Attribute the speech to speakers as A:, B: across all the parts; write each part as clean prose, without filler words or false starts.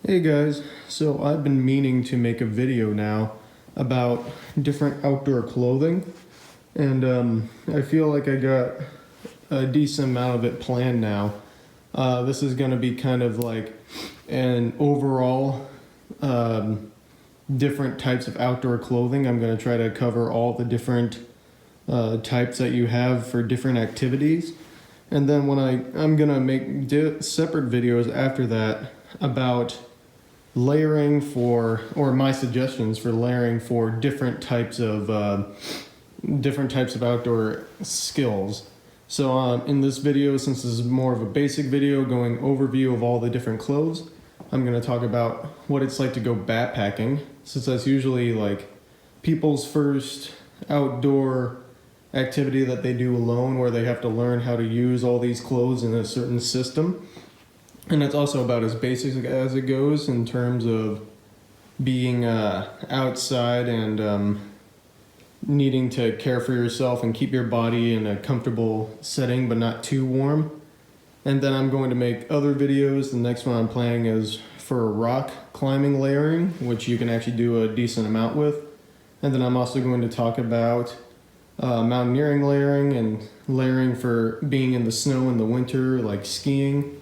A: Hey guys, so I've been meaning to make a video now about different outdoor clothing, and I feel like I got a decent amount of it planned now. This is going to be kind of like an overall different types of outdoor clothing. I'm going to try to cover all the different types that you have for different activities, and then I'm going to make separate videos after that about layering for, or my suggestions for layering for different types of outdoor skills. So in this video, since this is more of a basic video going overview of all the different clothes, I'm going to talk about what it's like to go backpacking, since that's usually like people's first outdoor activity that they do alone, where they have to learn how to use all these clothes in a certain system. And it's also about as basic as it goes in terms of being outside and needing to care for yourself and keep your body in a comfortable setting but not too warm. And then I'm going to make other videos. The next one I'm planning is for rock climbing layering, which you can actually do a decent amount with. And then I'm also going to talk about mountaineering layering and layering for being in the snow in the winter, like skiing.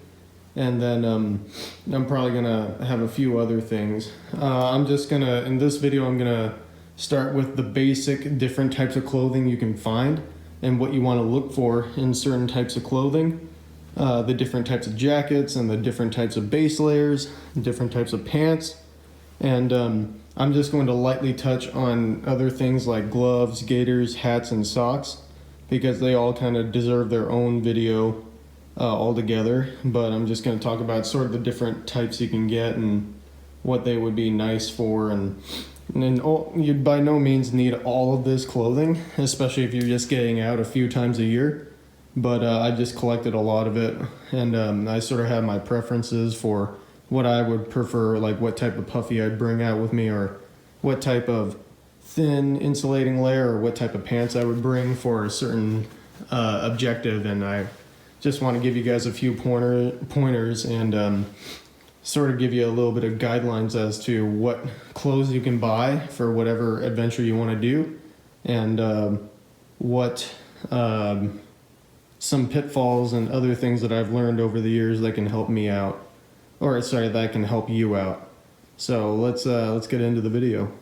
A: And then I'm probably gonna have a few other things. In this video, I'm gonna start with the basic different types of clothing you can find and what you want to look for in certain types of clothing. The different types of jackets and the different types of base layers, different types of pants. And I'm just going to lightly touch on other things like gloves, gaiters, hats, and socks, because they all kind of deserve their own video altogether. But I'm just going to talk about sort of the different types you can get and what they would be nice for. And you by no means need all of this clothing, especially if you're just getting out a few times a year. But I just collected a lot of it, and I sort of have my preferences for what I would prefer, like what type of puffy I'd bring out with me, or what type of thin insulating layer, or what type of pants I would bring for a certain objective. And I just want to give you guys a few pointers and sort of give you a little bit of guidelines as to what clothes you can buy for whatever adventure you want to do, and what some pitfalls and other things that I've learned over the years that can help me out, that can help you out. So let's get into the video.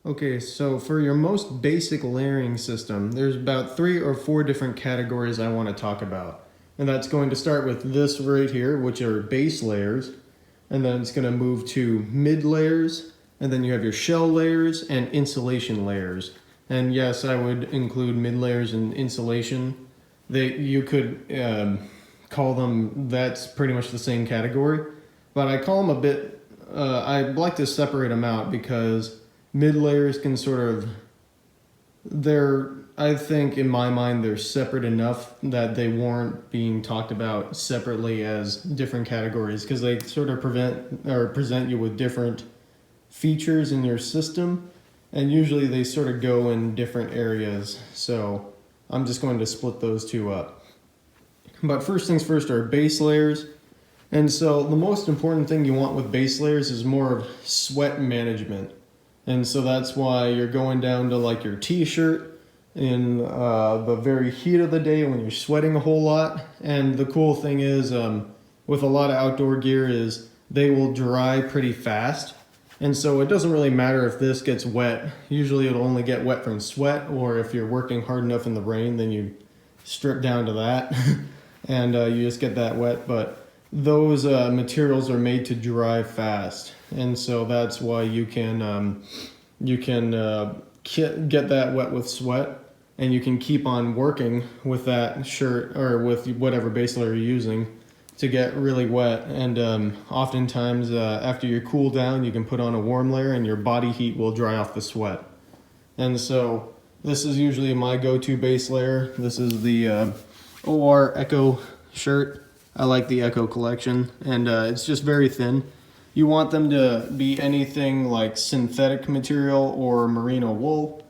A: Okay, so for your most basic layering system, there's about 3 or 4 different categories I want to talk about. And that's going to start with this right here, which are base layers. And then it's going to move to mid layers. And then you have your shell layers and insulation layers. And yes, I would include mid layers and insulation. You could call them, that's pretty much the same category. But I call them a bit, I'd like to separate them out, because mid layers can sort of, I think in my mind they're separate enough that they warrant being talked about separately as different categories, because they sort of present you with different features in your system, and usually they sort of go in different areas. So I'm just going to split those two up. But first things first are base layers. And so the most important thing you want with base layers is more of sweat management. And so that's why you're going down to like your t-shirt in the very heat of the day when you're sweating a whole lot. And the cool thing is, with a lot of outdoor gear, is they will dry pretty fast. And so it doesn't really matter if this gets wet. Usually it'll only get wet from sweat, or if you're working hard enough in the rain, then you strip down to that and you just get that wet. But those materials are made to dry fast. And so that's why you can get that wet with sweat, and you can keep on working with that shirt or with whatever base layer you're using to get really wet. And oftentimes after you cool down, you can put on a warm layer and your body heat will dry off the sweat. And so this is usually my go-to base layer. This is the OR Echo shirt. I like the Echo collection, and it's just very thin. You want them to be anything like synthetic material or merino wool.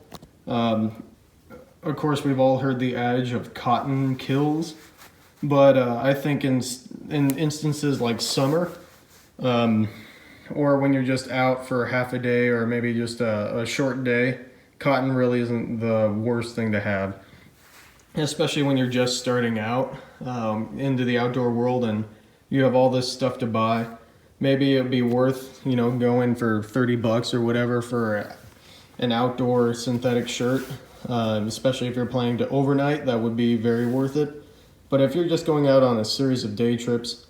A: Of course, we've all heard the adage of cotton kills, but I think in instances like summer, or when you're just out for half a day or maybe just a short day, cotton really isn't the worst thing to have. Especially when you're just starting out into the outdoor world and you have all this stuff to buy. Maybe it'd be worth, going for 30 bucks or whatever for an outdoor synthetic shirt. Especially if you're planning to overnight, that would be very worth it. But if you're just going out on a series of day trips,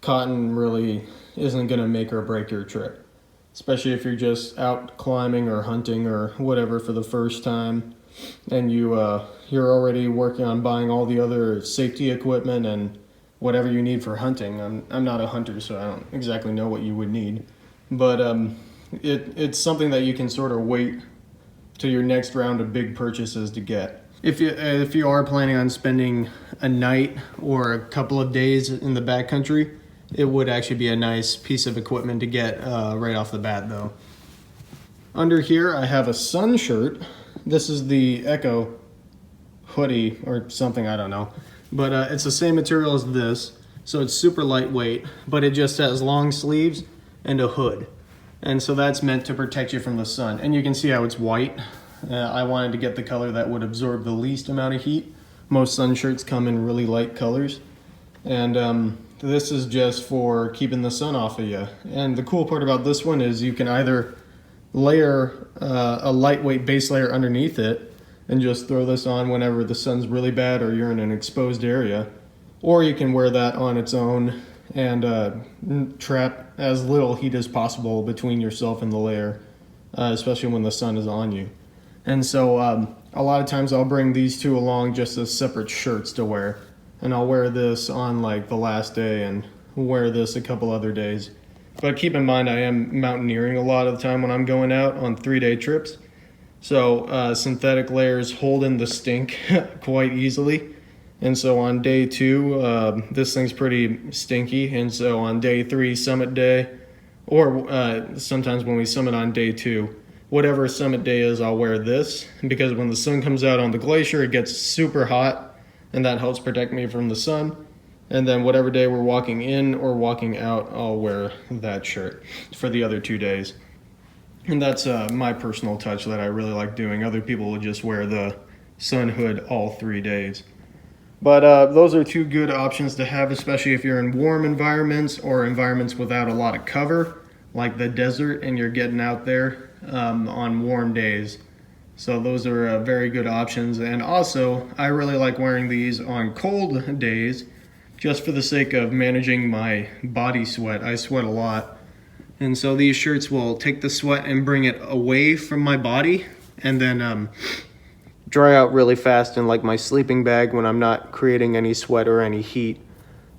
A: cotton really isn't going to make or break your trip. Especially if you're just out climbing or hunting or whatever for the first time, and you're already working on buying all the other safety equipment and whatever you need for hunting. I'm not a hunter, so I don't exactly know what you would need, but it's something that you can sort of wait to your next round of big purchases to get. If you are planning on spending a night or a couple of days in the backcountry, it would actually be a nice piece of equipment to get right off the bat though. Under here I have a sun shirt. This is the Echo hoodie or something, I don't know. But it's the same material as this, so it's super lightweight, but it just has long sleeves and a hood. And so that's meant to protect you from the sun. And you can see how it's white. I wanted to get the color that would absorb the least amount of heat. Most sun shirts come in really light colors. And this is just for keeping the sun off of you. And the cool part about this one is you can either layer a lightweight base layer underneath it and just throw this on whenever the sun's really bad or you're in an exposed area. Or you can wear that on its own and trap as little heat as possible between yourself and the layer, especially when the sun is on you. And so a lot of times I'll bring these two along just as separate shirts to wear. And I'll wear this on like the last day and wear this a couple other days. But keep in mind I am mountaineering a lot of the time when I'm going out on 3-day trips. So synthetic layers hold in the stink quite easily. And so on day 2, this thing's pretty stinky. And so on day 3, summit day, or sometimes when we summit on day 2, whatever summit day is, I'll wear this. Because when the sun comes out on the glacier, it gets super hot, and that helps protect me from the sun. And then whatever day we're walking in or walking out, I'll wear that shirt for the other 2 days. And that's my personal touch that I really like doing. Other people will just wear the sun hood all 3 days. But those are 2 good options to have, especially if you're in warm environments or environments without a lot of cover, like the desert, and you're getting out there on warm days. So those are very good options. And also, I really like wearing these on cold days, just for the sake of managing my body sweat. I sweat a lot. And so these shirts will take the sweat and bring it away from my body, and then dry out really fast in like my sleeping bag when I'm not creating any sweat or any heat,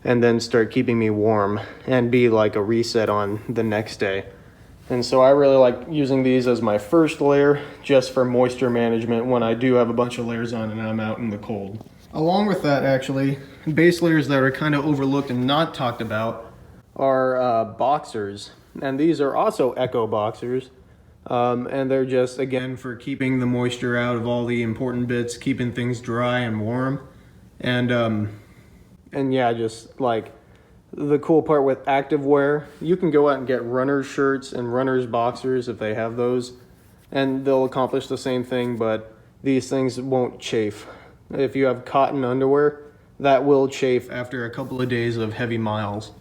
A: and then start keeping me warm and be like a reset on the next day. And so I really like using these as my first layer just for moisture management when I do have a bunch of layers on and I'm out in the cold. Along with that, actually, base layers that are kind of overlooked and not talked about are boxers. And these are also Echo boxers. And they're just, again, for keeping the moisture out of all the important bits, keeping things dry and warm. And yeah, just like the cool part with active wear, you can go out and get runner's shirts and runner's boxers if they have those, and they'll accomplish the same thing, but these things won't chafe. If you have cotton underwear, that will chafe after a couple of days of heavy miles.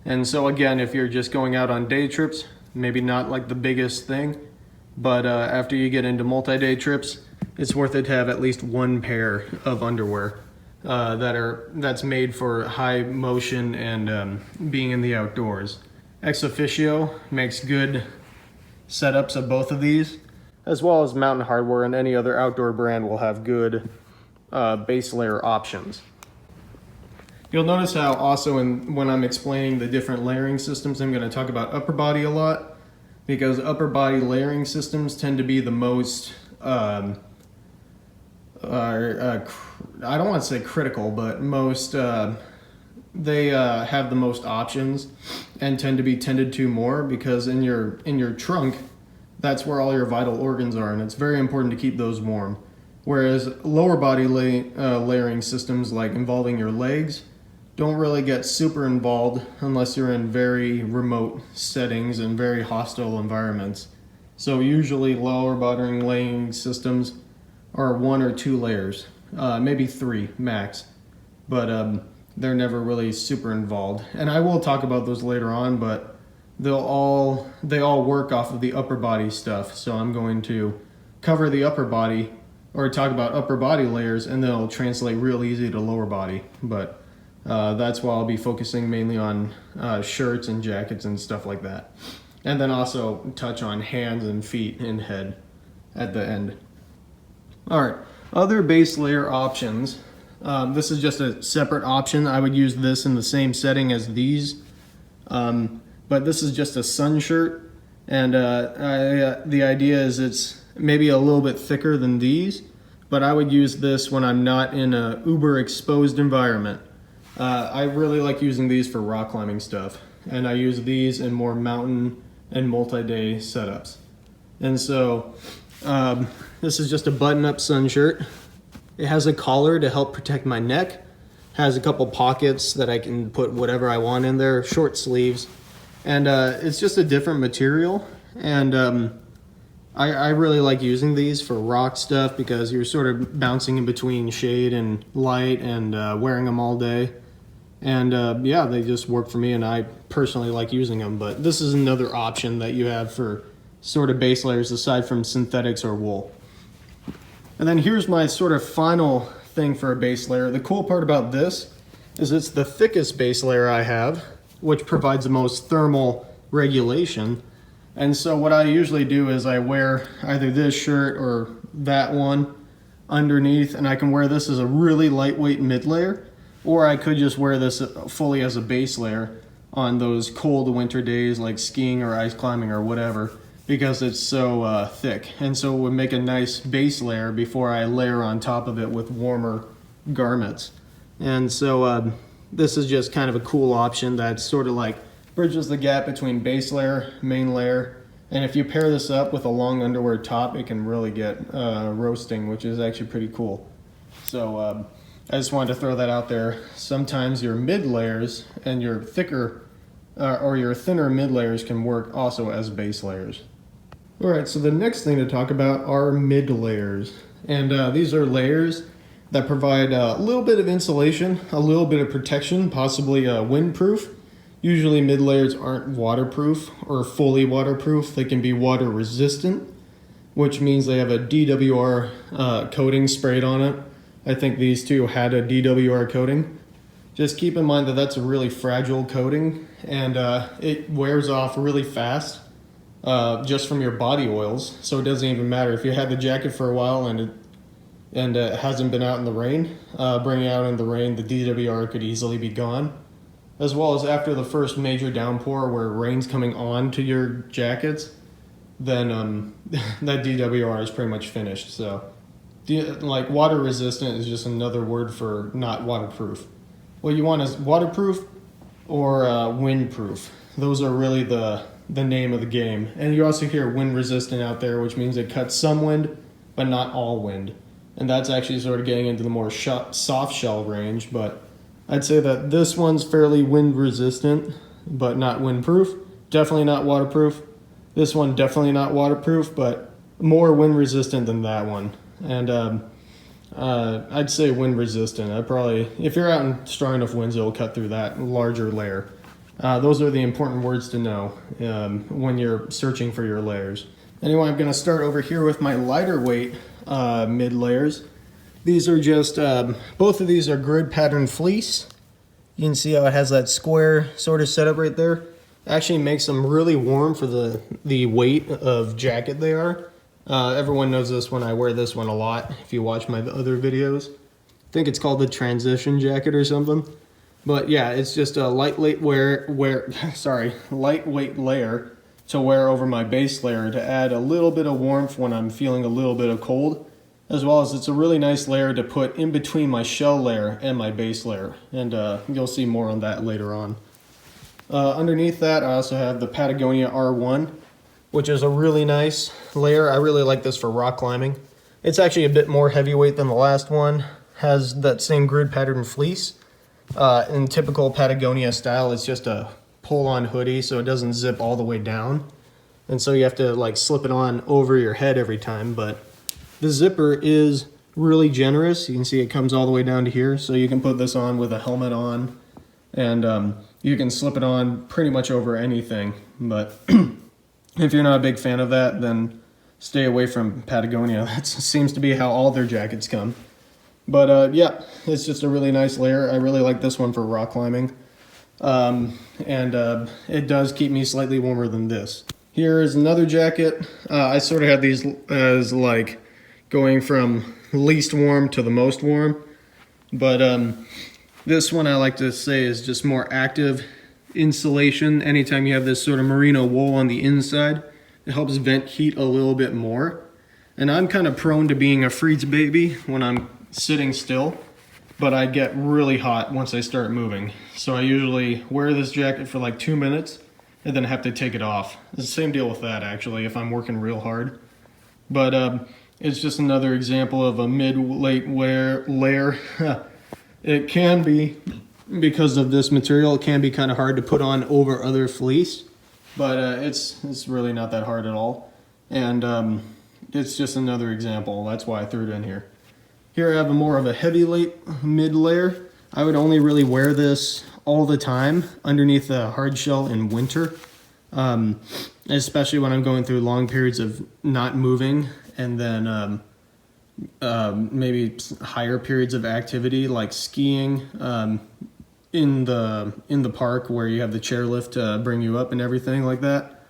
A: And so again, if you're just going out on day trips, maybe not like the biggest thing, but after you get into multi-day trips, it's worth it to have at least 1 pair of underwear that's made for high motion and being in the outdoors. Ex Officio makes good setups of both of these, as well as Mountain Hardwear and any other outdoor brand will have good base layer options. You'll notice how also when I'm explaining the different layering systems, I'm going to talk about upper body a lot, because upper body layering systems tend to be the most I don't want to say critical, but most they have the most options and tend to be tended to more, because in your trunk, that's where all your vital organs are, and it's very important to keep those warm. Whereas lower body layering systems, like involving your legs, don't really get super involved unless you're in very remote settings and very hostile environments. So usually lower bottom laying systems are 1 or 2 layers, maybe 3 max, but they're never really super involved. And I will talk about those later on, but they all work off of the upper body stuff. So I'm going to cover the upper body or talk about upper body layers, and they'll translate real easy to lower body. But that's why I'll be focusing mainly on shirts and jackets and stuff like that. And then also touch on hands and feet and head at the end. All right, other base layer options. This is just a separate option. I would use this in the same setting as these. But this is just a sun shirt. And the idea is it's maybe a little bit thicker than these, but I would use this when I'm not in a uber exposed environment. I really like using these for rock climbing stuff, and I use these in more mountain and multi-day setups. And so this is just a button-up sun shirt. It has a collar to help protect my neck, has a couple pockets that I can put whatever I want in there, short sleeves, and it's just a different material. And I really like using these for rock stuff because you're sort of bouncing in between shade and light and wearing them all day. And yeah, they just work for me, and I personally like using them. But this is another option that you have for sort of base layers aside from synthetics or wool. And then here's my sort of final thing for a base layer. The cool part about this is it's the thickest base layer I have, which provides the most thermal regulation. And so what I usually do is I wear either this shirt or that one underneath, and I can wear this as a really lightweight mid layer, or I could just wear this fully as a base layer on those cold winter days like skiing or ice climbing or whatever, because it's so thick. And so it would make a nice base layer before I layer on top of it with warmer garments. And so this is just kind of a cool option that sort of like bridges the gap between base layer, main layer. And if you pair this up with a long underwear top, it can really get roasting, which is actually pretty cool. So I just wanted to throw that out there. Sometimes your mid layers and your thicker or your thinner mid layers can work also as base layers. All right, so the next thing to talk about are mid layers. And these are layers that provide a little bit of insulation, a little bit of protection, possibly windproof. Usually mid layers aren't waterproof or fully waterproof. They can be water resistant, which means they have a DWR coating sprayed on it. I think these two had a DWR coating. Just keep in mind that that's a really fragile coating, and it wears off really fast just from your body oils. So it doesn't even matter if you had the jacket for a while and it hasn't been out in the rain. Bringing it out in the rain, the DWR could easily be gone. As well as after the first major downpour where rain's coming on to your jackets, then that DWR is pretty much finished. So like water resistant is just another word for not waterproof. What you want is waterproof or windproof. Those are really the name of the game. And you also hear wind resistant out there, which means it cuts some wind, but not all wind. And that's actually sort of getting into the more soft shell range, but I'd say that this one's fairly wind resistant, but not windproof. Definitely not waterproof. This one definitely not waterproof, but more wind resistant than that one. And I'd say wind resistant. If you're out in strong enough winds, it'll cut through that larger layer. Those are the important words to know when you're searching for your layers. Anyway, I'm going to start over here with my lighter weight mid layers. These are just, both of these are grid pattern fleece. You can see how it has that square sort of setup right there. Actually makes them really warm for the weight of jacket they are. Everyone knows this one. I wear this one a lot if you watch my other videos. I think it's called the transition jacket or something. But yeah, it's just a lightweight layer to wear over my base layer to add a little bit of warmth when I'm feeling a little bit of cold. As well as it's a really nice layer to put in between my shell layer and my base layer. And you'll see more on that later on. Underneath that, I also have the Patagonia R1, which is a really nice layer. I really like this for rock climbing. It's actually a bit more heavyweight than the last one. Has that same grid pattern fleece. In typical Patagonia style, it's just a pull-on hoodie, so it doesn't zip all the way down. And so you have to like slip it on over your head every time. But the zipper is really generous. You can see it comes all the way down to here. So you can put this on with a helmet on, and you can slip it on pretty much over anything. But if you're not a big fan of that, then stay away from Patagonia. That seems to be how all their jackets come. But yeah, it's just a really nice layer. I really like this one for rock climbing. It does keep me slightly warmer than this. Here is another jacket. I sort of have these as like going from least warm to the most warm. But this one I like to say is just more active insulation. Anytime you have this sort of merino wool on the inside, it helps vent heat a little bit more. And I'm kind of prone to being a freeze baby when I'm sitting still, but I get really hot once I start moving. So I usually wear this jacket for like 2 minutes and then have to take it off. It's the same deal with that actually if I'm working real hard. But it's just another example of a mid-late layer. It can be, because of this material, it can be kind of hard to put on over other fleece, but it's really not that hard at all. And it's just another example. That's why I threw it in here. Here I have a more of a heavy mid layer. I would only really wear this all the time underneath a hard shell in winter, especially when I'm going through long periods of not moving, and then maybe higher periods of activity like skiing in the park where you have the chairlift to bring you up and everything like that.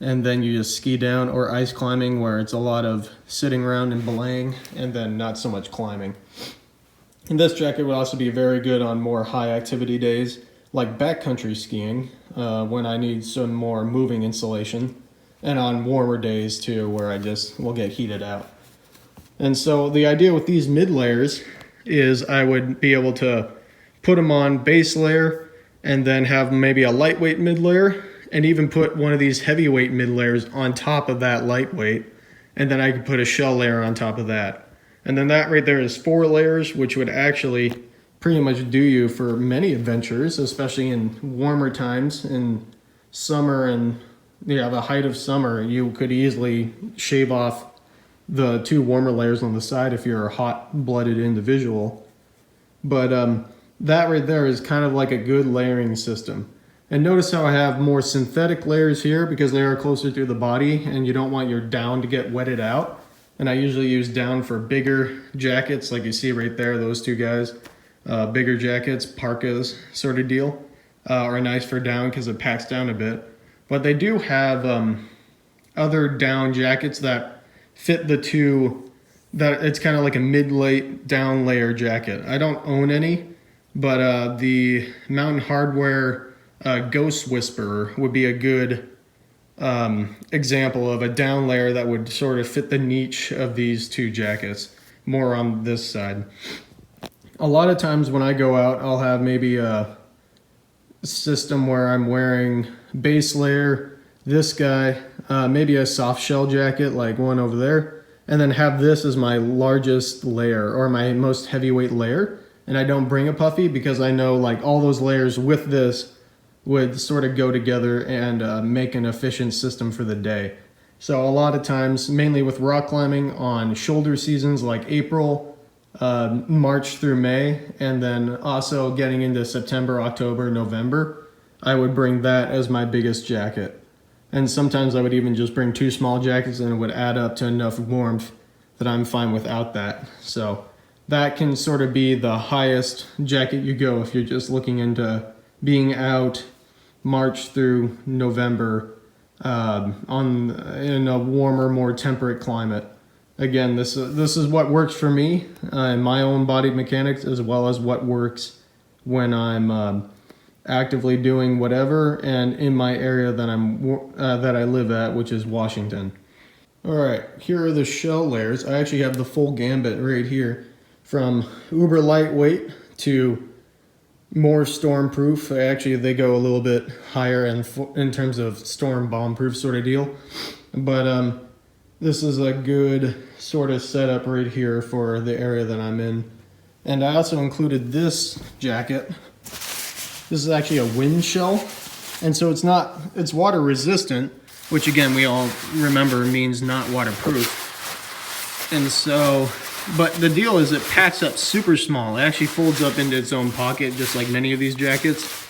A: And then you just ski down, or ice climbing where it's a lot of sitting around and belaying and then not so much climbing. And this jacket would also be very good on more high activity days like backcountry skiing when I need some more moving insulation, and on warmer days too where I just will get heated out. And so the idea with these mid layers is I would be able to put them on base layer and then have maybe a lightweight mid layer, and even put one of these heavyweight mid layers on top of that lightweight, and then I could put a shell layer on top of that. And then that right there is 4 layers, which would actually pretty much do you for many adventures, especially in warmer times. In summer and the height of summer, you could easily shave off the 2 warmer layers on the side if you're a hot-blooded individual. But that right there is kind of like a good layering system. And notice how I have more synthetic layers here because they are closer to the body and you don't want your down to get wetted out. And I usually use down for bigger jackets like you see right there, those 2 guys. Bigger jackets, parkas sort of deal, are nice for down because it packs down a bit. But they do have other down jackets that fit the 2, that it's kind of like a mid-late down layer jacket. I don't own any, but the Mountain Hardwear Ghost Whisperer would be a good example of a down layer that would sort of fit the niche of these 2 jackets, more on this side. A lot of times when I go out, I'll have maybe a system where I'm wearing base layer, this guy, maybe a soft shell jacket like one over there, and then have this as my largest layer or my most heavyweight layer. And I don't bring a puffy because I know like all those layers with this would sort of go together and make an efficient system for the day. So a lot of times, mainly with rock climbing on shoulder seasons like April, March through May, and then also getting into September, October, November, I would bring that as my biggest jacket. And sometimes I would even just bring 2 small jackets and it would add up to enough warmth that I'm fine without that. So that can sort of be the highest jacket you go if you're just looking into being out March through November in a warmer, more temperate climate. Again, this is what works for me in my own body mechanics, as well as what works when I'm actively doing whatever and in my area that I live at, which is Washington. All right, here are the shell layers. I actually have the full gambit right here, from uber lightweight to more storm-proof. Actually, they go a little bit higher in terms of storm bomb-proof sort of deal. But this is a good sort of setup right here for the area that I'm in. And I also included this jacket. This is actually a wind shell. And so it's water resistant, which again, we all remember means not waterproof. And so, but the deal is it packs up super small. It actually folds up into its own pocket, just like many of these jackets.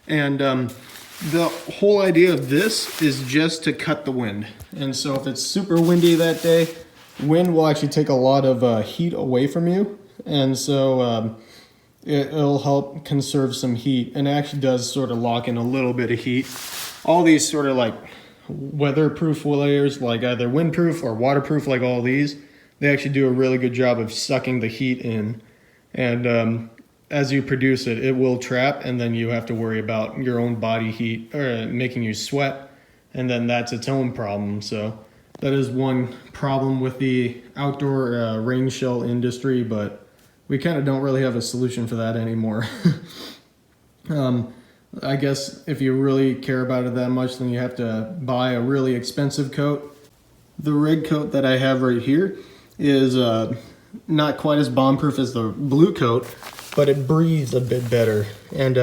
A: And the whole idea of this is just to cut the wind. And so if it's super windy that day, wind will actually take a lot of heat away from you. And so it'll help conserve some heat, and it actually does sort of lock in a little bit of heat. All these sort of like weatherproof layers, like either windproof or waterproof, like all these, they actually do a really good job of sucking the heat in. And as you produce it, it will trap, and then you have to worry about your own body heat or making you sweat, and then that's its own problem. So that is one problem with the outdoor rain shell industry, but we kind of don't really have a solution for that anymore. I guess if you really care about it that much, then you have to buy a really expensive coat. The red coat that I have right here is not quite as bomb-proof as the blue coat, but it breathes a bit better. And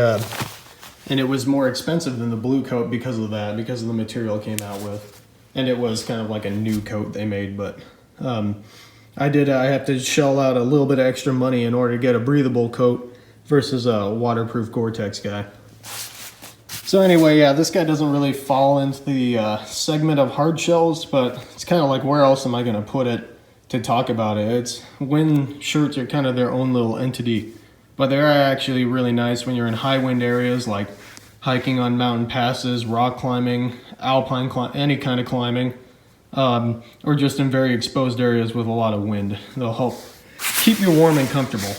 A: it was more expensive than the blue coat because of that, because of the material it came out with. And it was kind of like a new coat they made, but I have to shell out a little bit of extra money in order to get a breathable coat versus a waterproof Gore-Tex guy. So anyway, yeah, this guy doesn't really fall into the segment of hard shells, but it's kind of like, where else am I going to put it to talk about it? Wind shirts are kind of their own little entity, but they are actually really nice when you're in high wind areas, like hiking on mountain passes, rock climbing, alpine climbing, any kind of climbing. Or just in very exposed areas with a lot of wind. They'll help keep you warm and comfortable.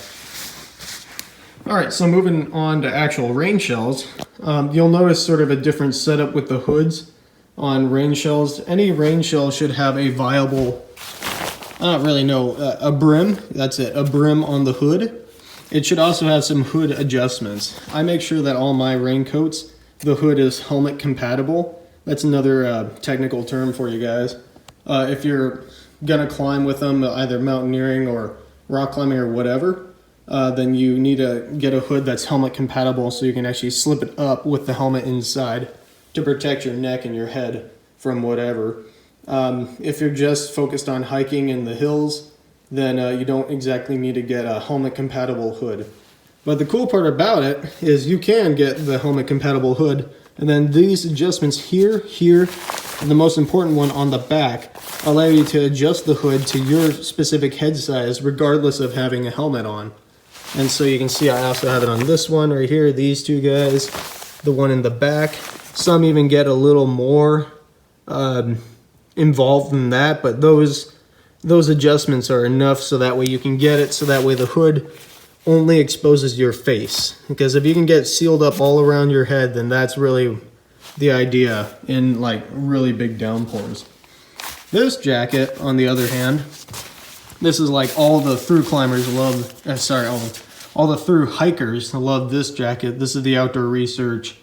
A: All right, so moving on to actual rain shells, you'll notice sort of a different setup with the hoods on rain shells. Any rain shell should have a viable, I don't really know, a brim. That's it, a brim on the hood. It should also have some hood adjustments. I make sure that all my raincoats, the hood is helmet compatible. That's another technical term for you guys. If you're gonna climb with them, either mountaineering or rock climbing or whatever, then you need to get a hood that's helmet compatible so you can actually slip it up with the helmet inside to protect your neck and your head from whatever. If you're just focused on hiking in the hills, then you don't exactly need to get a helmet compatible hood. But the cool part about it is you can get the helmet compatible hood, and then these adjustments here, and the most important one on the back allow you to adjust the hood to your specific head size regardless of having a helmet on. And so you can see I also have it on this one right here, these two guys, the one in the back. Some even get a little more involved than that, but those adjustments are enough so that way you can get it, so that way the hood only exposes your face. Because if you can get sealed up all around your head, then that's really the idea in like really big downpours. This jacket, on the other hand, this is like all the thru climbers love, all the thru hikers love this jacket. This is the Outdoor Research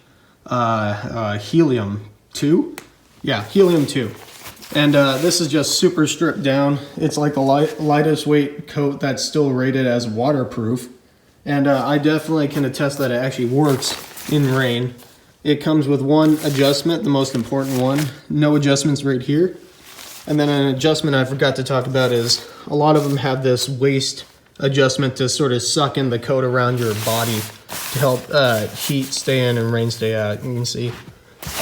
A: Helium 2. Yeah, Helium 2. And this is just super stripped down. It's like the lightest weight coat that's still rated as waterproof. And I definitely can attest that it actually works in rain. It comes with one adjustment, the most important one. No adjustments right here. And then an adjustment I forgot to talk about is a lot of them have this waist adjustment to sort of suck in the coat around your body to help heat stay in and rain stay out. You can see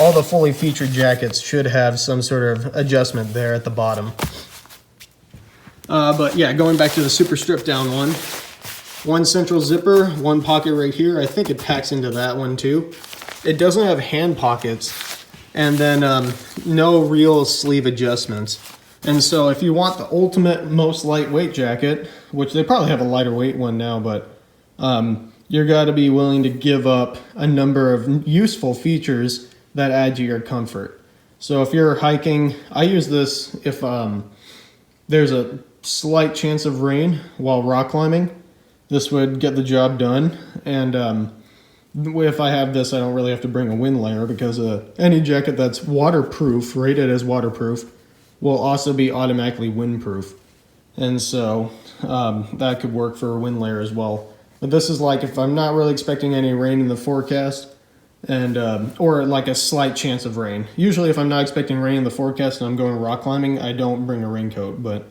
A: all the fully featured jackets should have some sort of adjustment there at the bottom. But yeah, going back to the super stripped down one central zipper, one pocket right here. I think it packs into that one too. It doesn't have hand pockets, and then no real sleeve adjustments. And so if you want the ultimate, most lightweight jacket, which they probably have a lighter weight one now, but you're gotta be willing to give up a number of useful features that add to your comfort. So if you're hiking, I use this if there's a slight chance of rain while rock climbing. This would get the job done. And if I have this, I don't really have to bring a wind layer, because any jacket that's waterproof, rated as waterproof, will also be automatically windproof. and so that could work for a wind layer as well. But this is like if I'm not really expecting any rain in the forecast, and or like a slight chance of rain. Usually if I'm not expecting rain in the forecast and I'm going rock climbing, I don't bring a raincoat, but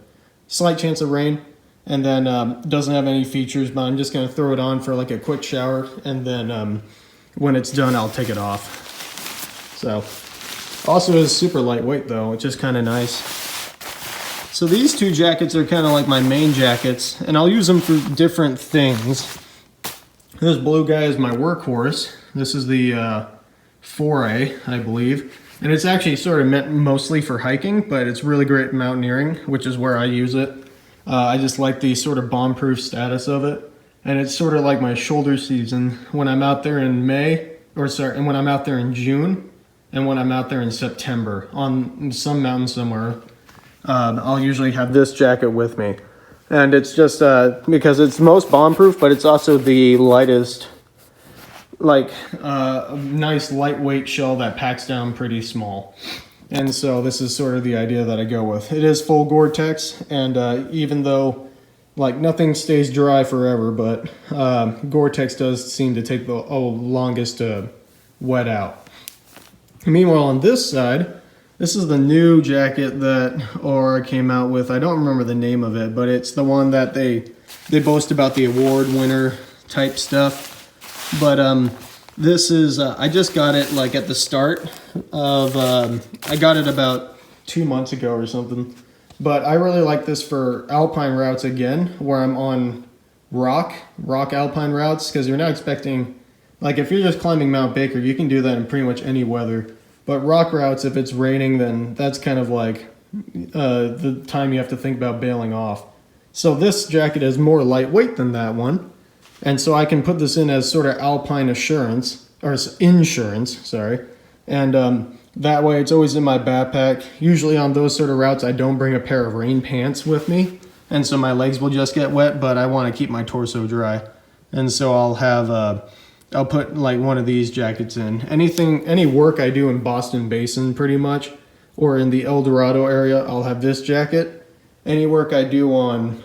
A: slight chance of rain, and then doesn't have any features, but I'm just going to throw it on for like a quick shower, and then when it's done I'll take it off. So also is super lightweight though, which is kind of nice. So these two jackets are kind of like my main jackets, and I'll use them for different things. This blue guy is my workhorse. This is the Foray, I believe. And it's actually sort of meant mostly for hiking, but it's really great mountaineering, which is where I use it. I just like the sort of bomb-proof status of it. And it's sort of like my shoulder season when I'm out there in and when I'm out there in June, and when I'm out there in September on some mountain somewhere. I'll usually have this jacket with me. And it's just because it's most bomb-proof, but it's also the lightest, like a nice lightweight shell that packs down pretty small. And so this is sort of the idea that I go with. It is full Gore-Tex, and even though like nothing stays dry forever, but Gore-Tex does seem to take the longest to wet out. Meanwhile, on this side, this is the new jacket that Aura came out with. I don't remember the name of it, but it's the one that they boast about, the award winner type stuff. But this is, I just got it like at the start of, I got it about 2 months ago or something. But I really like this for alpine routes again, where I'm on rock alpine routes, because you're not expecting, like if you're just climbing Mount Baker, you can do that in pretty much any weather. But rock routes, if it's raining, then that's kind of like the time you have to think about bailing off. So this jacket is more lightweight than that one. And so I can put this in as sort of alpine insurance, sorry. And that way it's always in my backpack. Usually on those sort of routes, I don't bring a pair of rain pants with me. And so my legs will just get wet, but I want to keep my torso dry. And so I'll have, I'll put like one of these jackets in. Any work I do in Boston Basin pretty much, or in the El Dorado area, I'll have this jacket. Any work I do on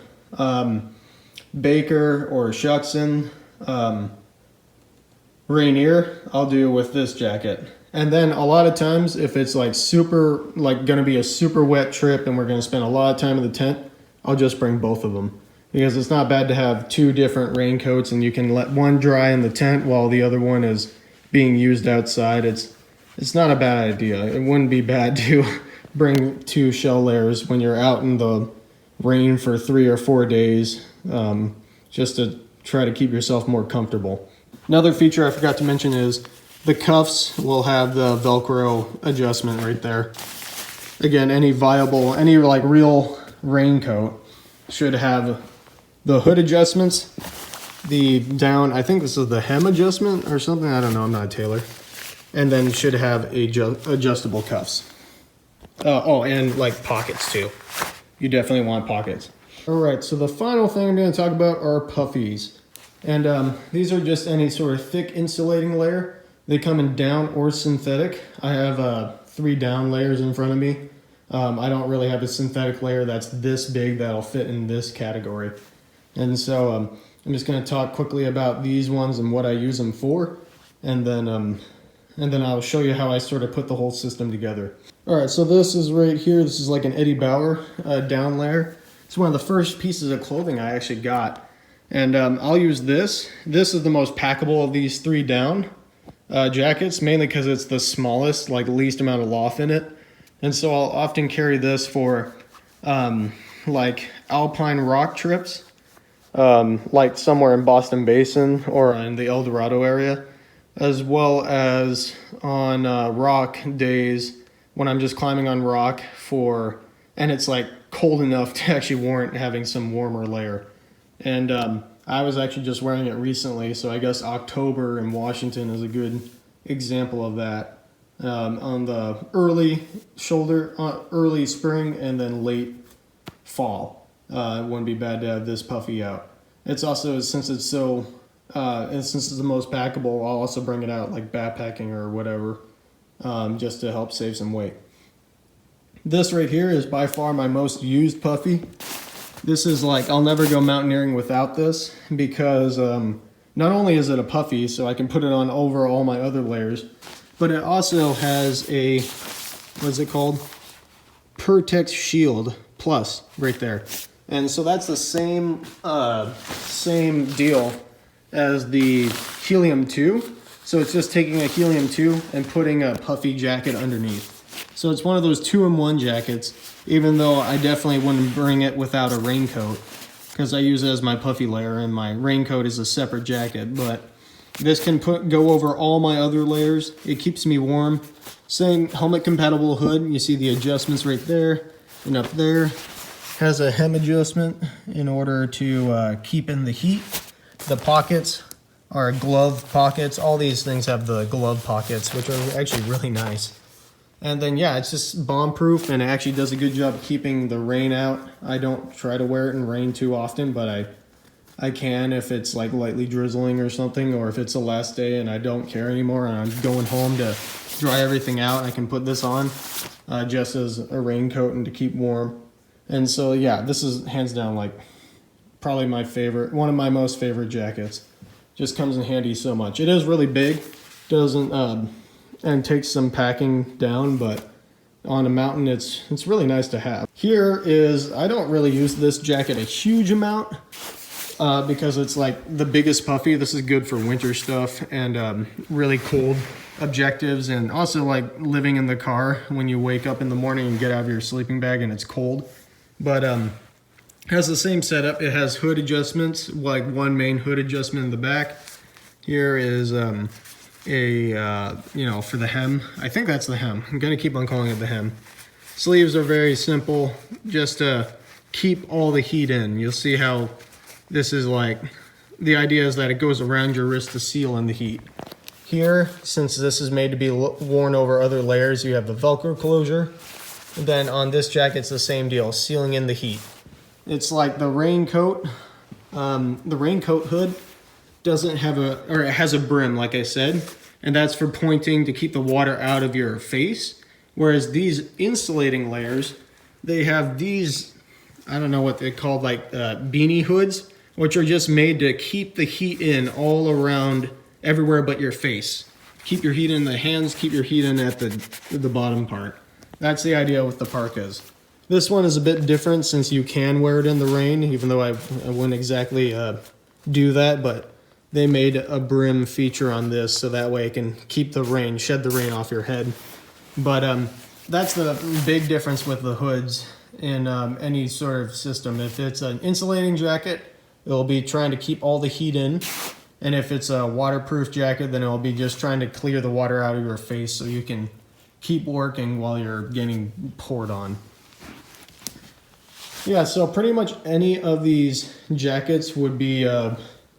A: Baker or Shuckson, Rainier, I'll do with this jacket. And then a lot of times if it's like gonna be a super wet trip and we're gonna spend a lot of time in the tent, I'll just bring both of them. Because it's not bad to have two different raincoats, and you can let one dry in the tent while the other one is being used outside. It's not a bad idea. It wouldn't be bad to bring two shell layers when you're out in the rain for 3 or 4 days, just to try to keep yourself more comfortable. Another feature I forgot to mention is the cuffs will have the Velcro adjustment right there. Again, any like real raincoat should have the hood adjustments, the down, I think this is the hem adjustment or something, I don't know, I'm not a tailor. And then should have adjustable cuffs. And like pockets too. You definitely want pockets. All right, so the final thing I'm gonna talk about are puffies. And these are just any sort of thick insulating layer. They come in down or synthetic. I have 3 down layers in front of me. I don't really have a synthetic layer that's this big that'll fit in this category. And so I'm just going to talk quickly about these ones and what I use them for, and then I'll show you how I sort of put the whole system together. All right, so this is right here. This is like an Eddie Bauer down layer. It's one of the first pieces of clothing I actually got, and I'll use this. This is the most packable of these 3 down jackets, mainly because it's the smallest, like least amount of loft in it. And so I'll often carry this for like alpine rock trips, like somewhere in Boston Basin or in the El Dorado area, as well as on rock days when I'm just climbing on rock and it's like cold enough to actually warrant having some warmer layer. And I was actually just wearing it recently, so I guess October in Washington is a good example of that. On the early spring and then late fall. It wouldn't be bad to have this puffy out. It's also, since it's the most packable, I'll also bring it out like backpacking or whatever, just to help save some weight. This right here is by far my most used puffy. This is like, I'll never go mountaineering without this because not only is it a puffy, so I can put it on over all my other layers, but it also has a, what is it called? Pertex Shield Plus right there. And so that's the same deal as the Helium 2. So it's just taking a Helium 2 and putting a puffy jacket underneath. So it's one of those 2-in-1 jackets, even though I definitely wouldn't bring it without a raincoat because I use it as my puffy layer and my raincoat is a separate jacket. But this can go over all my other layers. It keeps me warm. Same helmet compatible hood. You see the adjustments right there and up there. Has a hem adjustment in order to keep in the heat. The pockets are glove pockets. All these things have the glove pockets, which are actually really nice. And then, yeah, it's just bomb-proof, and it actually does a good job keeping the rain out. I don't try to wear it in rain too often, but I can if it's like lightly drizzling or something, or if it's the last day and I don't care anymore and I'm going home to dry everything out, I can put this on just as a raincoat and to keep warm. And so, yeah, this is hands down like probably my favorite, one of my most favorite jackets. Just comes in handy so much. It is really big, doesn't and takes some packing down, but on a mountain it's really nice to have. Here is, I don't really use this jacket a huge amount because it's like the biggest puffy. This is good for winter stuff and really cold objectives, and also like living in the car when you wake up in the morning and get out of your sleeping bag and it's cold. But has the same setup. It has hood adjustments, like one main hood adjustment in the back. Here is you know, for the hem. I think that's the hem. I'm gonna keep on calling it the hem. Sleeves are very simple, just to keep all the heat in. You'll see how this is like, the idea is that it goes around your wrist to seal in the heat. Here, since this is made to be worn over other layers, you have the Velcro closure. Then on this jacket, it's the same deal, sealing in the heat. It's like the raincoat hood doesn't have or it has a brim, like I said, and that's for pointing to keep the water out of your face. Whereas these insulating layers, they have these, I don't know what they're called, like beanie hoods, which are just made to keep the heat in all around everywhere but your face. Keep your heat in the hands, keep your heat in at the bottom part. That's the idea with the parkas. This one is a bit different since you can wear it in the rain, even though I wouldn't exactly do that, but they made a brim feature on this so that way it can keep the rain, shed the rain off your head. But that's the big difference with the hoods in any sort of system. If it's an insulating jacket, it'll be trying to keep all the heat in. And if it's a waterproof jacket, then it'll be just trying to clear the water out of your face so you can keep working while you're getting poured on. Yeah, so pretty much any of these jackets would be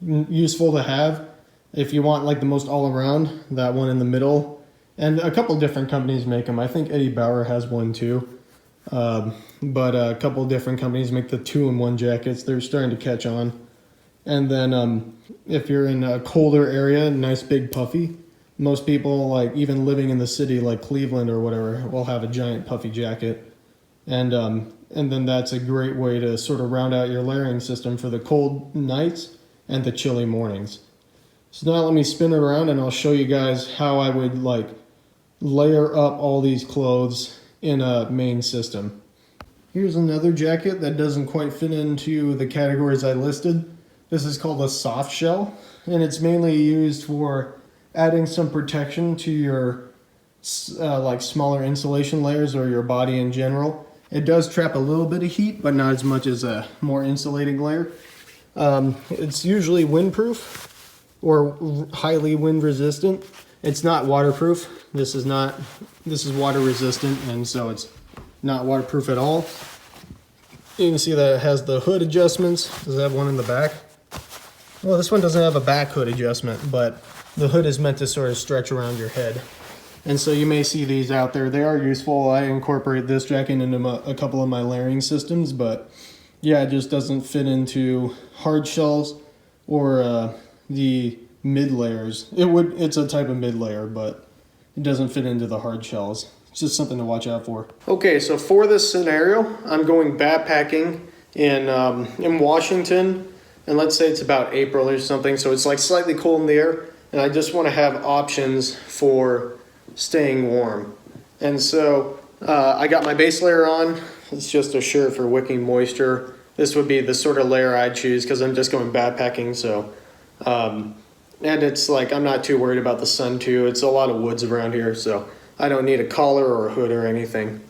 A: useful to have if you want like the most all-around, that one in the middle. And a couple different companies make them. I think Eddie Bauer has one too. But a couple different companies make the 2-in-1 jackets. They're starting to catch on. And then if you're in a colder area, nice big puffy. Most people, like even living in the city like Cleveland or whatever, will have a giant puffy jacket. And then that's a great way to sort of round out your layering system for the cold nights and the chilly mornings. So now let me spin it around and I'll show you guys how I would like layer up all these clothes in a main system. Here's another jacket that doesn't quite fit into the categories I listed. This is called a soft shell, and it's mainly used for adding some protection to your like smaller insulation layers or your body in general. It does trap a little bit of heat, but not as much as a more insulating layer. It's usually windproof or highly wind resistant. It's not waterproof. This is water resistant, and so it's not waterproof at all. You can see that it has the hood adjustments. Does it have one in the back? Well, this one doesn't have a back hood adjustment, but the hood is meant to sort of stretch around your head. And so you may see these out there. They are useful. I incorporate this jacket into a couple of my layering systems, but yeah, it just doesn't fit into hard shells or the mid layers. It's a type of mid layer, but it doesn't fit into the hard shells. It's just something to watch out for. Okay, so for this scenario, I'm going backpacking in Washington, and let's say it's about April or something, so it's like slightly cold in the air, and I just want to have options for staying warm. And so I got my base layer on. It's just a shirt for wicking moisture. This would be the sort of layer I'd choose because I'm just going backpacking. So, and it's like I'm not too worried about the sun too. It's a lot of woods around here, so I don't need a collar or a hood or anything.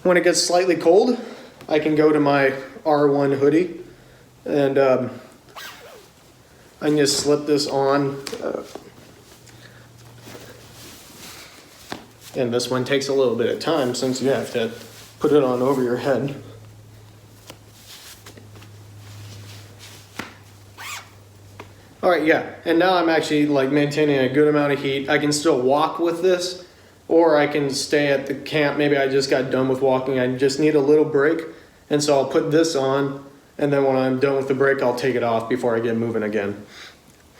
A: When it gets slightly cold, I can go to my R1 hoodie, and I can just slip this on. And this one takes a little bit of time since you have to put it on over your head. All right, yeah, and now I'm actually like maintaining a good amount of heat. I can still walk with this, or I can stay at the camp. Maybe I just got done with walking. I just need a little break, and so I'll put this on, and then when I'm done with the break, I'll take it off before I get moving again.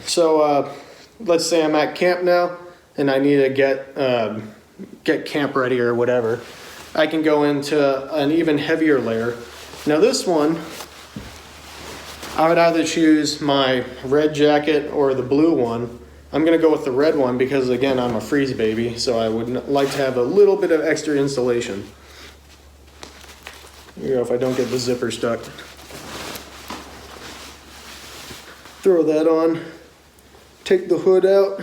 A: So let's say I'm at camp now, and I need to get camp ready or whatever. I can go into an even heavier layer. Now this one, I would either choose my red jacket or the blue one. I'm gonna go with the red one because again, I'm a freeze baby, so I would like to have a little bit of extra insulation. Here you go, if I don't get the zipper stuck. Throw that on, take the hood out.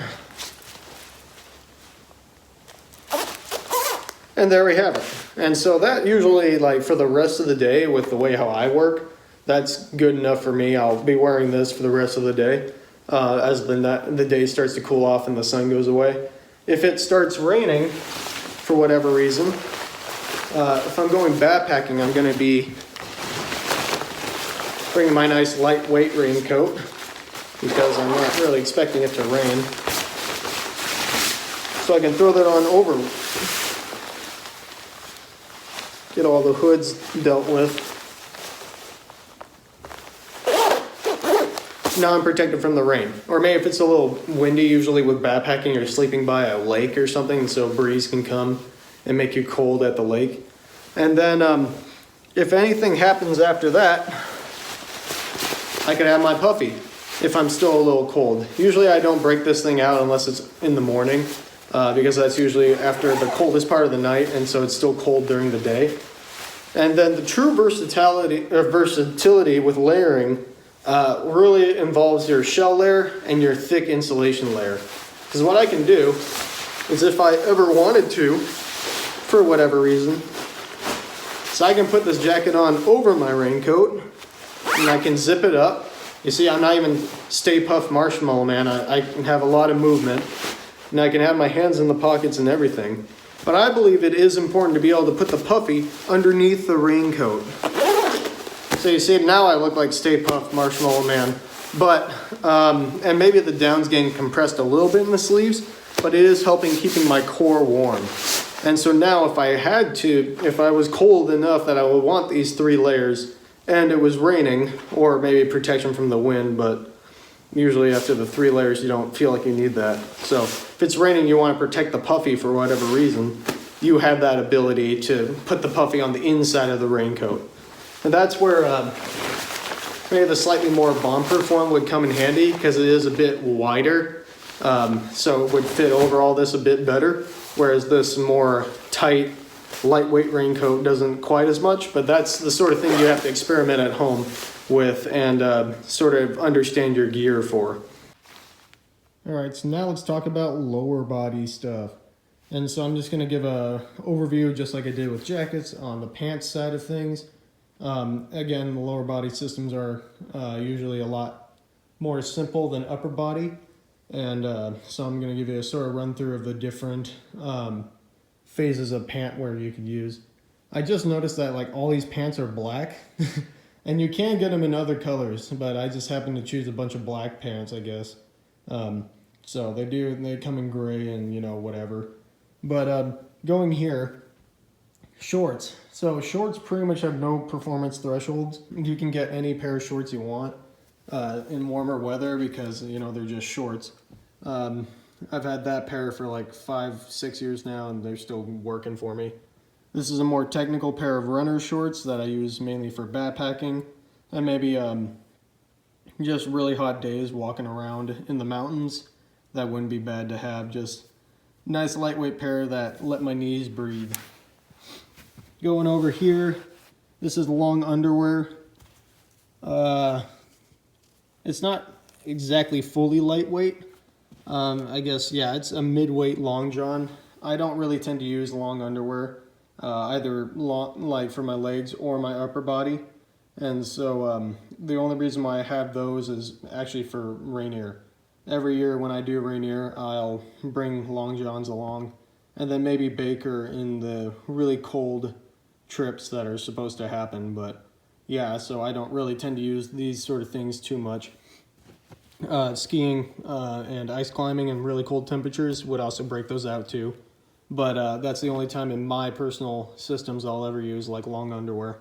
A: And there we have it. And so that usually, like for the rest of the day with the way how I work, that's good enough for me. I'll be wearing this for the rest of the day as the day starts to cool off and the sun goes away. If it starts raining, for whatever reason, if I'm going backpacking, I'm going to be bringing my nice lightweight raincoat because I'm not really expecting it to rain. So I can throw that on over. Get all the hoods dealt with. Now I'm protected from the rain. Or maybe if it's a little windy, usually with backpacking, you're sleeping by a lake or something, so a breeze can come and make you cold at the lake. And then if anything happens after that, I can have my puffy if I'm still a little cold. Usually I don't break this thing out unless it's in the morning. Because that's usually after the coldest part of the night, and so it's still cold during the day. And then the true versatility with layering really involves your shell layer and your thick insulation layer. Because what I can do is if I ever wanted to, for whatever reason, so I can put this jacket on over my raincoat, and I can zip it up. You see, I'm not even Stay Puft Marshmallow Man. I can have a lot of movement. And I can have my hands in the pockets and everything. But I believe it is important to be able to put the puffy underneath the raincoat. So you see, now I look like Stay Puft Marshmallow Man. But, and maybe the down's getting compressed a little bit in the sleeves, but it is helping keeping my core warm. And so now if I was cold enough that I would want these 3 layers, and it was raining, or maybe protection from the wind, but usually after the 3 layers, you don't feel like you need that. So if it's raining, you want to protect the puffy for whatever reason, you have that ability to put the puffy on the inside of the raincoat. And that's where maybe the slightly more bomb-proof one would come in handy because it is a bit wider. So it would fit over all this a bit better, whereas this more tight, lightweight raincoat doesn't quite as much, but that's the sort of thing you have to experiment at home with and sort of understand your gear for. All right, so now let's talk about lower body stuff. And so I'm just going to give a overview, just like I did with jackets, on the pants side of things. Again, the lower body systems are usually a lot more simple than upper body. And so I'm going to give you a sort of run through of the different phases of pant wear you could use. I just noticed that like all these pants are black. And you can get them in other colors, but I just happened to choose a bunch of black pants, I guess. So they come in gray and, you know, whatever. But going here, shorts. So shorts pretty much have no performance thresholds. You can get any pair of shorts you want in warmer weather because, you know, they're just shorts. I've had that pair for like 5-6 years now and they're still working for me. This is a more technical pair of runner shorts that I use mainly for backpacking and maybe just really hot days walking around in the mountains. That wouldn't be bad to have. Just nice lightweight pair that let my knees breathe. Going over here, this is long underwear. It's not exactly fully lightweight. I guess, yeah, it's a mid-weight long john. I don't really tend to use long underwear, either like for my legs or my upper body. And so the only reason why I have those is actually for Rainier. Every year when I do Rainier, I'll bring long johns along, and then maybe Baker in the really cold trips that are supposed to happen. But yeah, so I don't really tend to use these sort of things too much. Skiing and ice climbing in really cold temperatures would also break those out too. But that's the only time in my personal systems I'll ever use like long underwear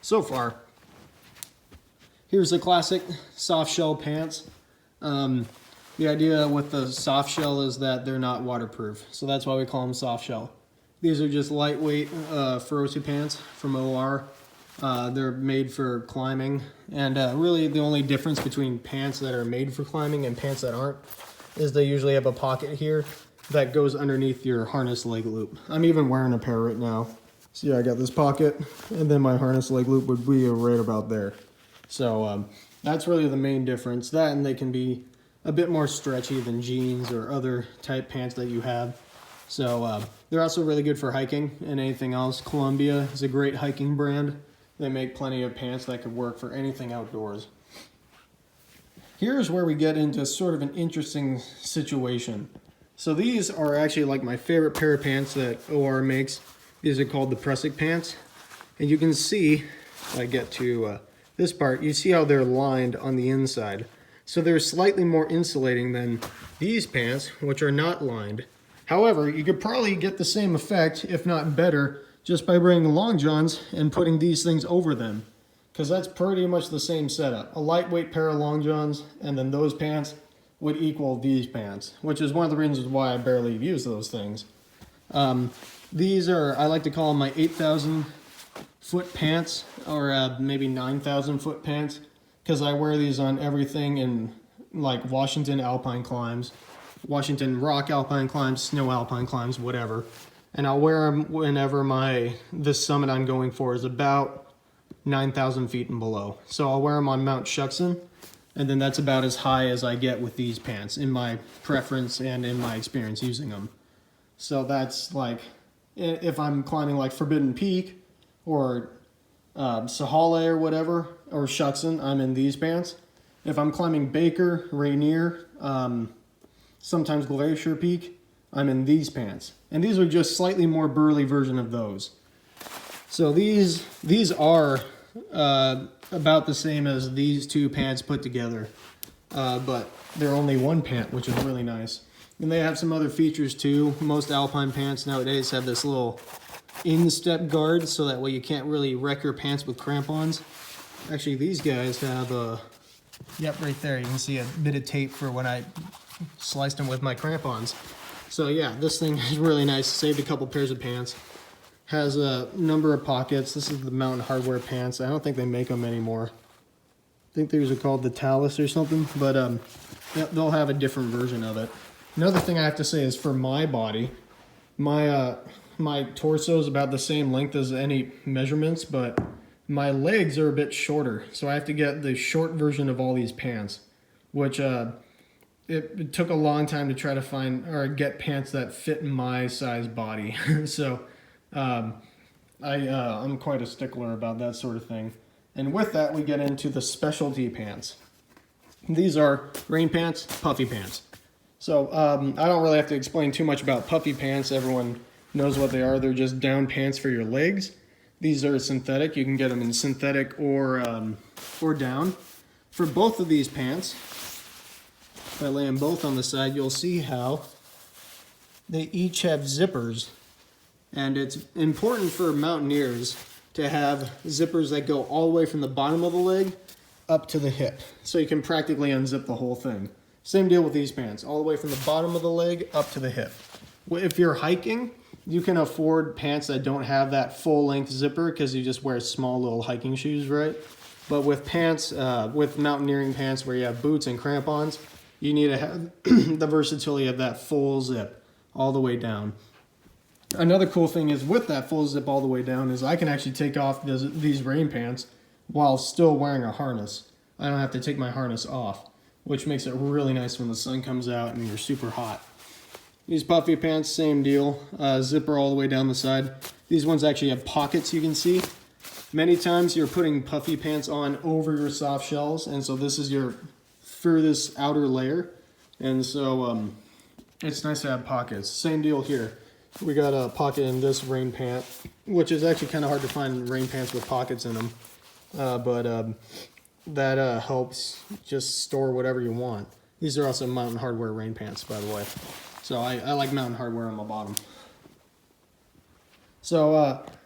A: so far. Here's the classic soft shell pants. The idea with the soft shell is that they're not waterproof, so that's why we call them soft shell. These are just lightweight Feroce pants from OR. They're made for climbing, and really the only difference between pants that are made for climbing and pants that aren't is they usually have a pocket here that goes underneath your harness leg loop. I'm even wearing a pair right now. So yeah, I got this pocket, and then my harness leg loop would be right about there. So that's really the main difference. That, and they can be a bit more stretchy than jeans or other type pants that you have. So they're also really good for hiking and anything else. Columbia is a great hiking brand. They make plenty of pants that could work for anything outdoors. Here's where we get into sort of an interesting situation. So these are actually like my favorite pair of pants that OR makes. These are called the Prusik pants. And you can see, if I get to this part, you see how they're lined on the inside. So they're slightly more insulating than these pants, which are not lined. However, you could probably get the same effect, if not better, just by bringing long johns and putting these things over them. Because that's pretty much the same setup. A lightweight pair of long johns, and then those pants would equal these pants, which is one of the reasons why I barely use those things. These are, I like to call them my 8,000 foot pants, or maybe 9,000 foot pants, because I wear these on everything in like Washington alpine climbs, Washington rock alpine climbs, snow alpine climbs, whatever. And I'll wear them whenever this summit I'm going for is about 9,000 feet and below. So I'll wear them on Mount Shuksan, and then that's about as high as I get with these pants in my preference and in my experience using them. So that's like, if I'm climbing like Forbidden Peak or Sahale or whatever, or Shuksan, I'm in these pants. If I'm climbing Baker, Rainier, sometimes Glacier Peak, I'm in these pants. And these are just slightly more burly version of those. So these are about the same as these two pants put together, but they're only one pant, which is really nice. And they have some other features too. Most alpine pants nowadays have this little instep guard, so that way you can't really wreck your pants with crampons. Actually, these guys have yep, right there, you can see a bit of tape for when I sliced them with my crampons. So yeah, this thing is really nice. Saved a couple pairs of pants. Has a number of pockets. This is the Mountain Hardwear pants. I don't think they make them anymore. I think these are called the Talus or something, but they'll have a different version of it. Another thing I have to say is for my body, my torso is about the same length as any measurements, but my legs are a bit shorter, so I have to get the short version of all these pants, which it took a long time to try to find or get pants that fit my size body. So I'm quite a stickler about that sort of thing. And with that, we get into the specialty pants. These are rain pants, puffy pants. So I don't really have to explain too much about puffy pants. Everyone knows what they are. They're just down pants for your legs. These are synthetic. You can get them in synthetic or down. For both of these pants, if I lay them both on the side, you'll see how they each have zippers. And it's important for mountaineers to have zippers that go all the way from the bottom of the leg up to the hip. So you can practically unzip the whole thing. Same deal with these pants, all the way from the bottom of the leg up to the hip. If you're hiking, you can afford pants that don't have that full length zipper because you just wear small little hiking shoes, right? But with pants, with mountaineering pants where you have boots and crampons, you need to have the versatility of that full zip all the way down. Another cool thing is with that full zip all the way down is I can actually take off these rain pants while still wearing a harness. I don't have to take my harness off, which makes it really nice when the sun comes out and you're super hot. These puffy pants, same deal. Zipper all the way down the side. These ones actually have pockets you can see. Many times you're putting puffy pants on over your soft shells, and so this is your furthest outer layer. And so it's nice to have pockets. Same deal here. We got a pocket in this rain pant, which is actually kind of hard to find rain pants with pockets in them. That helps just store whatever you want. These are also Mountain Hardwear rain pants, by the way. So I like Mountain Hardwear on my bottom. So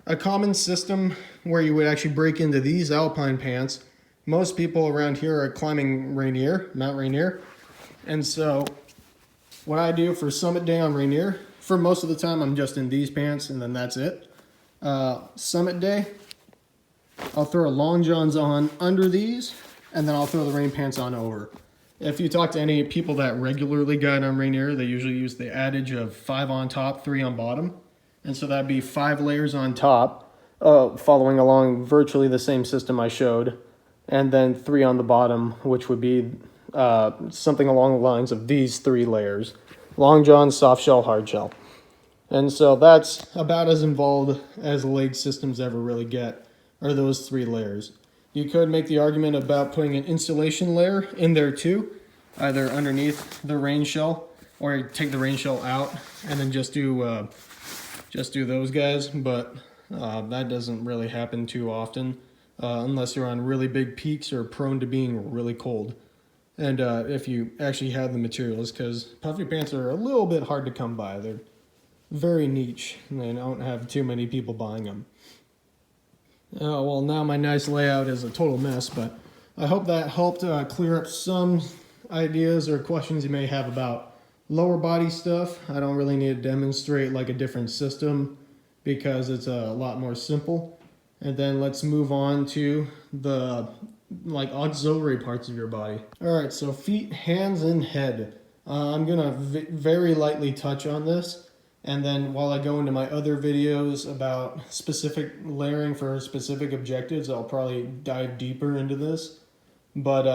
A: a common system where you would actually break into these alpine pants, most people around here are climbing Rainier, Mount Rainier. And so what I do for summit day on Rainier, for most of the time I'm just in these pants and then that's it. Summit day, I'll throw long johns on under these and then I'll throw the rain pants on over. If you talk to any people that regularly guide on Rainier, they usually use the adage of 5 on top, 3 on bottom. And so that'd be 5 layers on top, following along virtually the same system I showed, and then 3 on the bottom, which would be something along the lines of these 3 layers. Long john, soft shell, hard shell. And so that's about as involved as leg systems ever really get, are those 3 layers. You could make the argument about putting an insulation layer in there too, either underneath the rain shell, or take the rain shell out and then just do those guys. But that doesn't really happen too often unless you're on really big peaks or prone to being really cold. And if you actually have the materials, because puffy pants are a little bit hard to come by. They're very niche and they don't have too many people buying them. Well, now my nice layout is a total mess, but I hope that helped clear up some ideas or questions you may have about lower body stuff. I don't really need to demonstrate like a different system because it's a lot more simple. And then let's move on to the like auxiliary parts of your body. All right, so feet, hands, and head. I'm gonna very lightly touch on this. And then while I go into my other videos about specific layering for specific objectives, I'll probably dive deeper into this. But,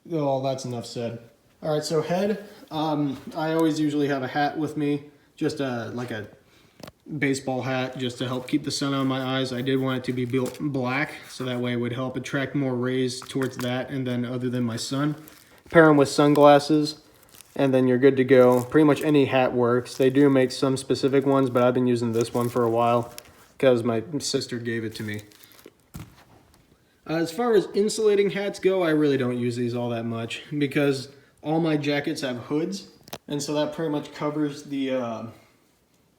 A: that's enough said. All right, so head. I always usually have a hat with me, just like a baseball hat, just to help keep the sun on my eyes. I did want it to be built black, so that way it would help attract more rays towards that, and then other than my sun. Pair them with sunglasses. And then you're good to go. Pretty much any hat works. They do make some specific ones, but I've been using this one for a while because my sister gave it to me. As far as insulating hats go, I really don't use these all that much because all my jackets have hoods, and so that pretty much covers the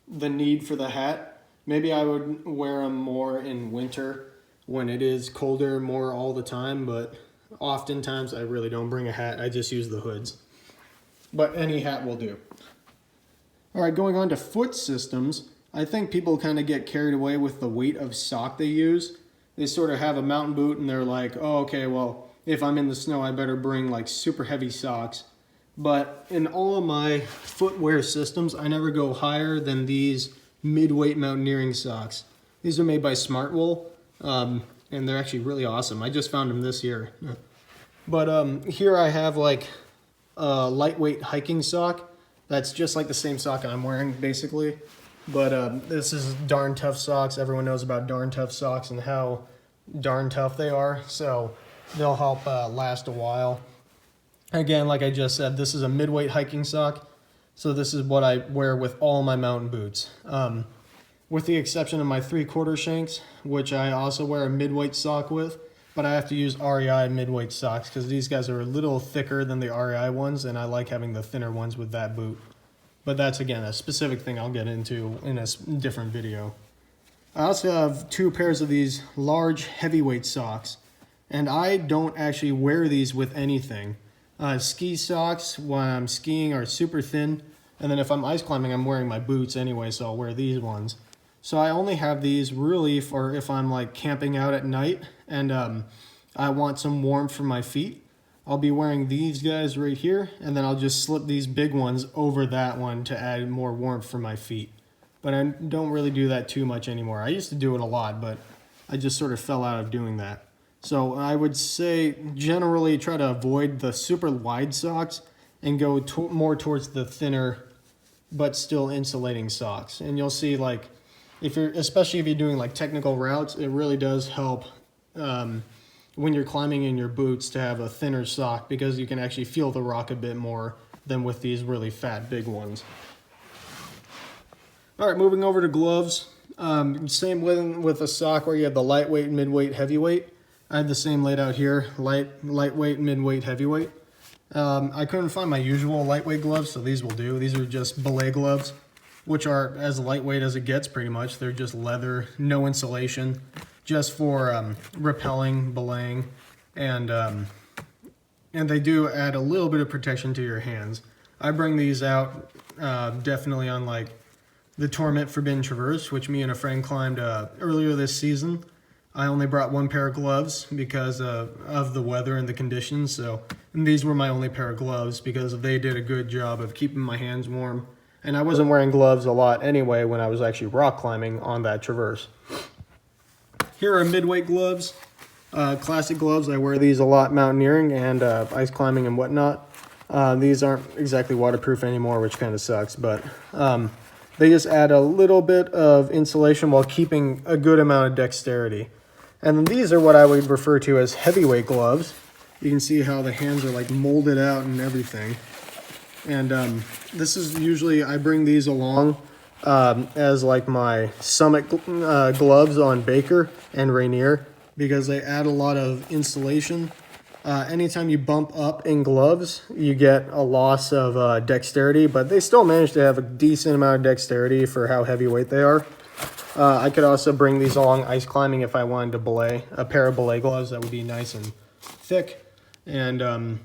A: need for the hat. Maybe I would wear them more in winter when it is colder more all the time, but oftentimes I really don't bring a hat. I just use the hoods. But any hat will do. All right, going on to foot systems, I think people kind of get carried away with the weight of sock they use. They sort of have a mountain boot and they're like, oh, okay, well, if I'm in the snow, I better bring like super heavy socks. But in all of my footwear systems, I never go higher than these mid-weight mountaineering socks. These are made by Smartwool, and they're actually really awesome. I just found them this year. But here I have like a lightweight hiking sock that's just like the same sock I'm wearing basically, but this is Darn Tough socks. Everyone knows about Darn Tough socks and how darn tough they are, so they'll help last a while. Again, like I just said, this is a mid-weight hiking sock, so this is what I wear with all my mountain boots, with the exception of my 3/4 shanks, which I also wear a mid-weight sock with. But I have to use REI mid-weight socks because these guys are a little thicker than the REI ones, and I like having the thinner ones with that boot. But that's, again, a specific thing I'll get into in a different video. I also have 2 pairs of these large heavyweight socks, and I don't actually wear these with anything. Ski socks when I'm skiing are super thin, And then if I'm ice climbing, I'm wearing my boots anyway, so I'll wear these ones. So I only have these really for if I'm like camping out at night and I want some warmth for my feet. I'll be wearing these guys right here, and then I'll just slip these big ones over that one to add more warmth for my feet. But I don't really do that too much anymore. I used to do it a lot, but I just sort of fell out of doing that. So I would say generally try to avoid the super wide socks and go more towards the thinner but still insulating socks. And you'll see, like, especially if you're doing like technical routes, it really does help when you're climbing in your boots to have a thinner sock, because you can actually feel the rock a bit more than with these really fat big ones. All right, moving over to gloves. Same with a sock where you have the lightweight, midweight, heavyweight. I had the same laid out here, lightweight, midweight, heavyweight. I couldn't find my usual lightweight gloves, so these will do. These are just belay gloves, which are as lightweight as it gets pretty much. They're just leather, no insulation, just for repelling, belaying, and they do add a little bit of protection to your hands. I bring these out definitely on like the Torment Forbidden Traverse, which me and a friend climbed earlier this season. I only brought one pair of gloves because of the weather and the conditions, and these were my only pair of gloves because they did a good job of keeping my hands warm. And I wasn't wearing gloves a lot anyway when I was actually rock climbing on that traverse. Here are midweight gloves, classic gloves. I wear these a lot mountaineering and ice climbing and whatnot. These aren't exactly waterproof anymore, which kind of sucks, but they just add a little bit of insulation while keeping a good amount of dexterity. And then these are what I would refer to as heavyweight gloves. You can see how the hands are like molded out and everything. And this is usually, I bring these along as like my summit gloves on Baker and Rainier, because they add a lot of insulation. Anytime you bump up in gloves, you get a loss of dexterity, but they still manage to have a decent amount of dexterity for how heavyweight they are. I could also bring these along ice climbing if I wanted to belay, a pair of belay gloves that would be nice and thick, and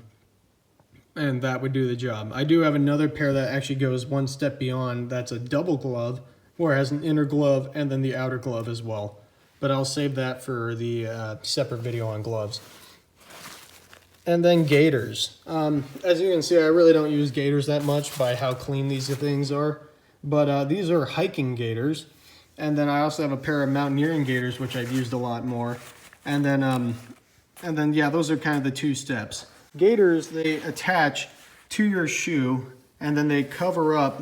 A: that would do the job. I do have another pair that actually goes one step beyond. That's a double glove, where it has an inner glove and then the outer glove as well. But I'll save that for the separate video on gloves. And then gaiters. As you can see, I really don't use gaiters that much by how clean these things are. But these are hiking gaiters. And then I also have a pair of mountaineering gaiters, which I've used a lot more. And then yeah, those are kind of the two steps. Gaiters, they attach to your shoe, and then they cover up,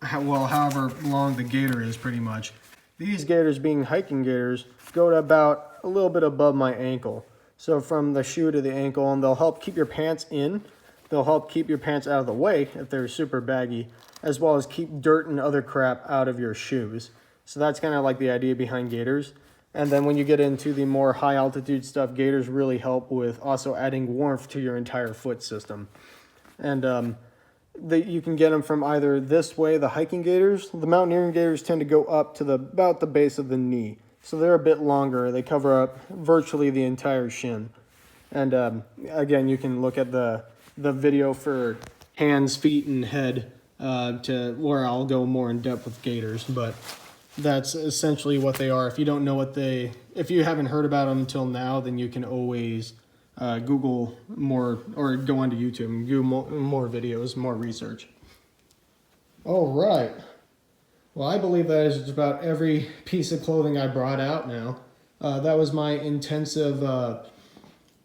A: well, however long the gaiter is pretty much. These gaiters, being hiking gaiters, go to about a little bit above my ankle. So from the shoe to the ankle, and they'll help keep your pants in. They'll help keep your pants out of the way if they're super baggy, as well as keep dirt and other crap out of your shoes. So that's kind of like the idea behind gaiters. And then when you get into the more high altitude stuff, gaiters really help with also adding warmth to your entire foot system. And you can get them from either this way, the hiking gaiters. The mountaineering gaiters tend to go up to about the base of the knee. So they're a bit longer. They cover up virtually the entire shin. And again, you can look at the video for hands, feet, and head to where I'll go more in depth with gaiters. But that's essentially what they are. If you don't know if you haven't heard about them until now, then you can always Google more or go onto YouTube and do more videos, more research. All right. Well, I believe that is just about every piece of clothing I brought out now. That was my intensive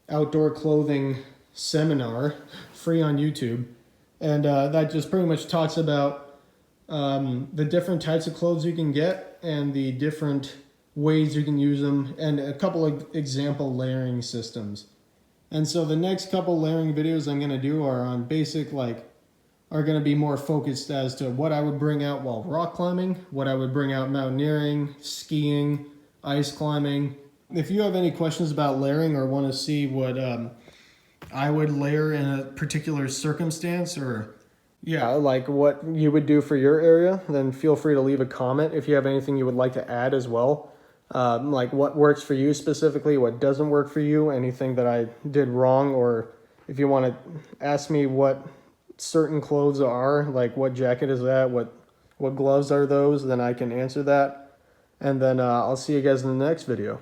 A: outdoor clothing seminar, free on YouTube. And that just pretty much talks about the different types of clothes you can get and the different ways you can use them, and a couple of example layering systems. And so the next couple layering videos I'm going to do are on basic, are going to be more focused as to what I would bring out while rock climbing, what I would bring out mountaineering, skiing, ice climbing. If you have any questions about layering or want to see what I would layer in a particular circumstance, or like what you would do for your area, then feel free to leave a comment if you have anything you would like to add as well. Like what works for you specifically, what doesn't work for you, anything that I did wrong, or if you want to ask me what certain clothes are, like what jacket is that, what gloves are those, then I can answer that. And then I'll see you guys in the next video.